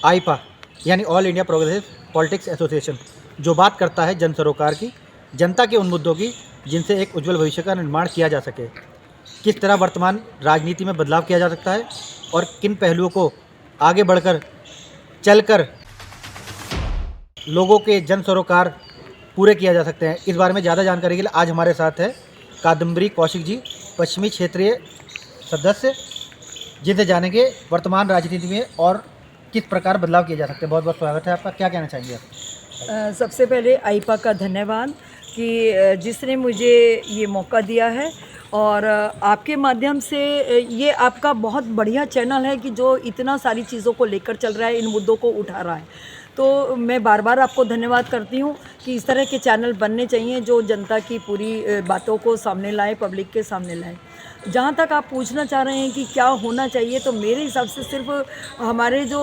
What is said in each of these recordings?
आईपा यानी all India progressive politics association जो बात करता है जन सरोकार की, जनता के उन मुद्दों की जिनसे एक उज्जवल भविष्य का निर्माण किया जा सके। किस तरह वर्तमान राजनीति में बदलाव किया जा सकता है और किन पहलुओं को आगे बढ़कर चलकर लोगों के जन सरोकार पूरे किया जा सकते हैं, इस बारे में ज़्यादा जानकारी के लिए आज हमारे साथ है कादम्बरी कौशिक जी, पश्चिमी क्षेत्रीय सदस्य, जिनसे जानेंगे वर्तमान राजनीति में और किस प्रकार बदलाव किए जा सकते हैं। बहुत बहुत स्वागत है आपका, क्या कहना चाहेंगे आप? सबसे पहले आईपा का धन्यवाद कि जिसने मुझे ये मौका दिया है और आपके माध्यम से ये आपका बहुत बढ़िया चैनल है कि जो इतना सारी चीज़ों को लेकर चल रहा है, इन मुद्दों को उठा रहा है। तो मैं बार बार आपको धन्यवाद करती हूँ कि इस तरह के चैनल बनने चाहिए जो जनता की पूरी बातों को सामने लाए, पब्लिक के सामने लाए। जहाँ तक आप पूछना चाह रहे हैं कि क्या होना चाहिए, तो मेरे हिसाब से सिर्फ हमारे जो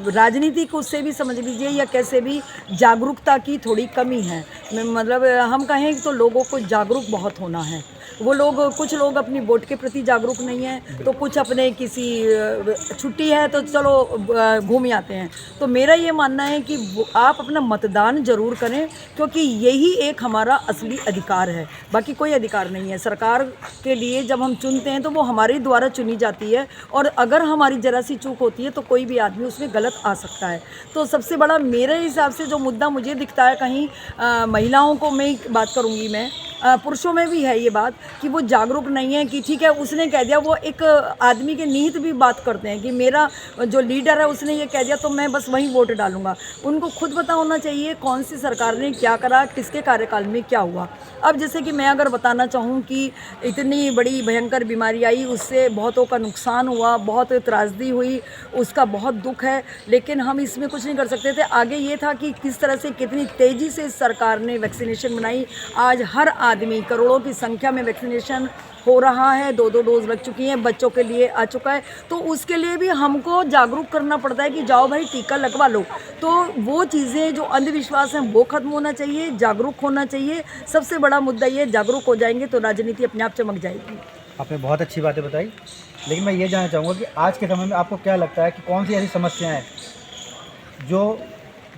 राजनीति को उससे भी समझ लीजिए या कैसे भी जागरूकता की थोड़ी कमी है। मतलब हम कहें तो लोगों को जागरूक बहुत होना है। वो लोग, कुछ लोग अपनी वोट के प्रति जागरूक नहीं हैं, तो कुछ अपने किसी छुट्टी है तो चलो घूम आते हैं। तो मेरा ये मानना है कि आप अपना मतदान ज़रूर करें, क्योंकि यही एक हमारा असली अधिकार है, बाकी कोई अधिकार नहीं है। सरकार के लिए जब हम चुनते हैं तो वो हमारे द्वारा चुनी जाती है, और अगर हमारी ज़रा सी चूक होती है तो कोई भी आदमी उसमें गलत आ सकता है। तो सबसे बड़ा मेरे हिसाब से जो मुद्दा मुझे दिखता है, कहीं महिलाओं को मैं बात करूँगी, मैं पुरुषों में भी है ये बात कि वो जागरूक नहीं है कि ठीक है उसने कह दिया, वो एक आदमी के निहित भी बात करते हैं कि मेरा जो लीडर है उसने ये कह दिया तो मैं बस वहीं वोट डालूंगा। उनको खुद पता होना चाहिए कौन सी सरकार ने क्या करा, किसके कार्यकाल में क्या हुआ। अब जैसे कि मैं अगर बताना चाहूँ कि इतनी बड़ी भयंकर बीमारी आई, उससे बहुतों का नुकसान हुआ, बहुत त्रासदी हुई, उसका बहुत दुख है, लेकिन हम इसमें कुछ नहीं कर सकते थे। आगे ये था कि किस तरह से कितनी तेज़ी से सरकार ने वैक्सीनेशन बनाई। आज हर आदमी, करोड़ों की संख्या में वैक्सीनेशन हो रहा है, 2-2 डोज लग चुकी हैं, बच्चों के लिए आ चुका है। तो उसके लिए भी हमको जागरूक करना पड़ता है कि जाओ भाई टीका लगवा लो। तो वो चीज़ें जो अंधविश्वास हैं वो ख़त्म होना चाहिए, जागरूक होना चाहिए। सबसे बड़ा मुद्दा ये, जागरूक हो जाएंगे तो राजनीति अपने आप चमक जाएगी। आपने बहुत अच्छी बातें बताई, लेकिन मैं ये जानना चाहूँगा कि आज के समय में आपको क्या लगता है कि कौन सी ऐसी समस्याएँ हैं जो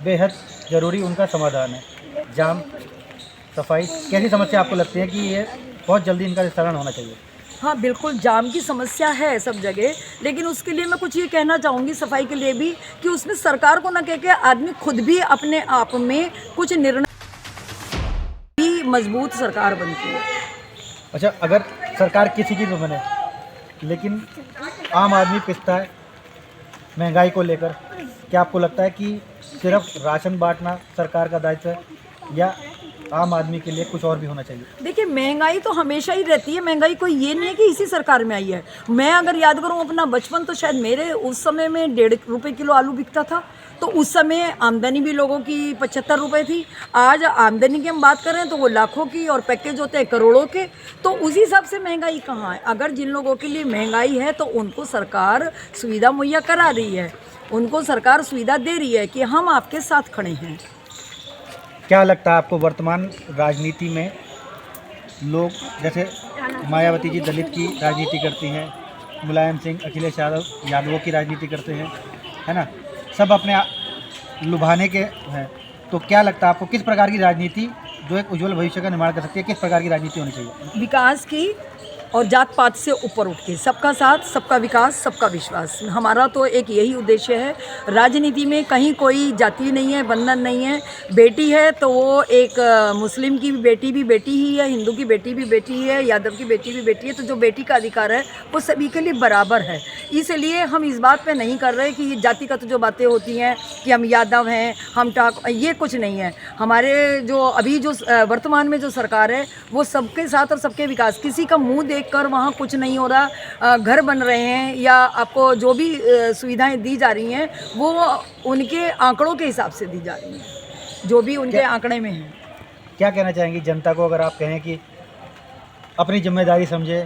बेहद ज़रूरी उनका समाधान है? जाम, सफाई, कैसी समस्या आपको लगती है कि ये बहुत जल्दी इनका निस्तारण होना चाहिए? हाँ बिल्कुल, जाम की समस्या है सब जगह, लेकिन उसके लिए मैं कुछ ये कहना चाहूँगी सफाई के लिए भी, कि उसमें सरकार को ना कह के आदमी खुद भी अपने आप में कुछ निर्णय भी मजबूत सरकार बनती है। अच्छा, अगर सरकार किसी की भी बने, लेकिन आम आदमी पिसता है महंगाई को लेकर, क्या आपको लगता है कि सिर्फ राशन बांटना सरकार का दायित्व है या आम आदमी के लिए कुछ और भी होना चाहिए? देखिए, महंगाई तो हमेशा ही रहती है, महंगाई कोई ये नहीं है कि इसी सरकार में आई है। मैं अगर याद करूं अपना बचपन, तो शायद मेरे उस समय में 1.5 रुपये किलो आलू बिकता था। तो उस समय आमदनी भी लोगों की 75 रुपये थी। आज आमदनी की हम बात करें तो वो लाखों की, और पैकेज होते हैं करोड़ों के। तो उसी हिसाब से महंगाई कहाँ है? अगर जिन लोगों के लिए महंगाई है तो उनको सरकार सुविधा मुहैया करा रही है, उनको सरकार सुविधा दे रही है कि हम आपके साथ खड़े हैं। क्या लगता है आपको वर्तमान राजनीति में लोग, जैसे मायावती जी दलित की राजनीति करती हैं, मुलायम सिंह, अखिलेश यादव यादवों की राजनीति करते हैं, है ना, सब अपने लुभाने के हैं, तो क्या लगता है आपको किस प्रकार की राजनीति जो एक उज्जवल भविष्य का निर्माण कर सकती है, किस प्रकार की राजनीति होनी चाहिए? विकास की, और जात पात से ऊपर उठ के सबका साथ, सबका विकास, सबका विश्वास, हमारा तो एक यही उद्देश्य है। राजनीति में कहीं कोई जाति नहीं है, बंधन नहीं है। बेटी है तो वो एक मुस्लिम की बेटी भी बेटी ही है, हिंदू की बेटी भी बेटी ही है, यादव की बेटी भी बेटी है। तो जो बेटी का अधिकार है वो सभी के लिए बराबर है। इसलिए हम इस बात पे नहीं कर रहे कि ये जातिगत जो बातें होती हैं कि हम यादव हैं, हम ये कुछ नहीं है। हमारे जो अभी जो वर्तमान में जो सरकार है वो सबके साथ और सबके विकास, किसी का मुँह कर वहाँ कुछ नहीं हो रहा। घर बन रहे हैं या आपको जो भी सुविधाएं दी जा रही हैं वो उनके आंकड़ों के हिसाब से दी जा रही हैं, जो भी उनके आंकड़े में है। क्या कहना चाहेंगी जनता को, अगर आप कहें कि अपनी जिम्मेदारी समझे,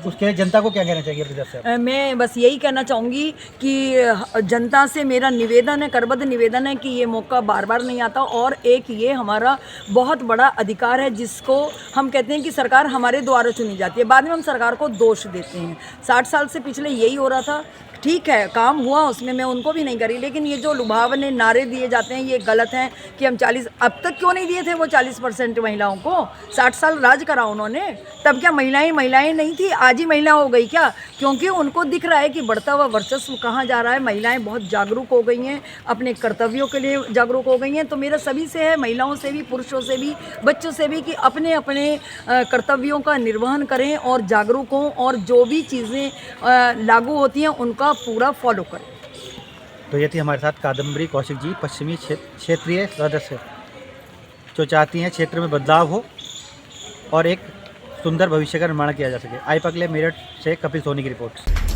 उसके लिए जनता को क्या कहना चाहिए अपनी तरफ से? मैं बस यही कहना चाहूँगी कि जनता से मेरा निवेदन है, करबद्ध निवेदन है कि ये मौका बार बार नहीं आता और एक ये हमारा बहुत बड़ा अधिकार है जिसको हम कहते हैं कि सरकार हमारे द्वारा चुनी जाती है। बाद में हम सरकार को दोष देते हैं। 60 साल से पिछले यही हो रहा था। ठीक है, काम हुआ उसमें, मैं उनको भी नहीं करी, लेकिन ये जो लुभावने नारे दिए जाते हैं ये गलत हैं कि हम 40, अब तक क्यों नहीं दिए थे वो 40% महिलाओं को? 60 साल राज करा उन्होंने, तब क्या महिलाएं नहीं थी? आज ही महिला हो गई क्या? क्योंकि उनको दिख रहा है कि बढ़ता हुआ वर्चस्व कहाँ जा रहा है। महिलाएं बहुत जागरूक हो गई हैं, अपने कर्तव्यों के लिए जागरूक हो गई हैं। तो मेरा सभी से है, महिलाओं से भी, पुरुषों से भी, बच्चों से भी, कि अपने अपने कर्तव्यों का निर्वहन करें और जागरूक हों और जो भी चीज़ें लागू होती हैं उनका पूरा फॉलो करें। तो ये थी हमारे साथ कादम्बरी कौशिक जी, पश्चिमी क्षेत्रीय सदस्य, जो चाहती हैं क्षेत्र में बदलाव हो और एक सुंदर भविष्य का निर्माण किया जा सके। आई पगले मेरठ से कपिल सोनी की रिपोर्ट।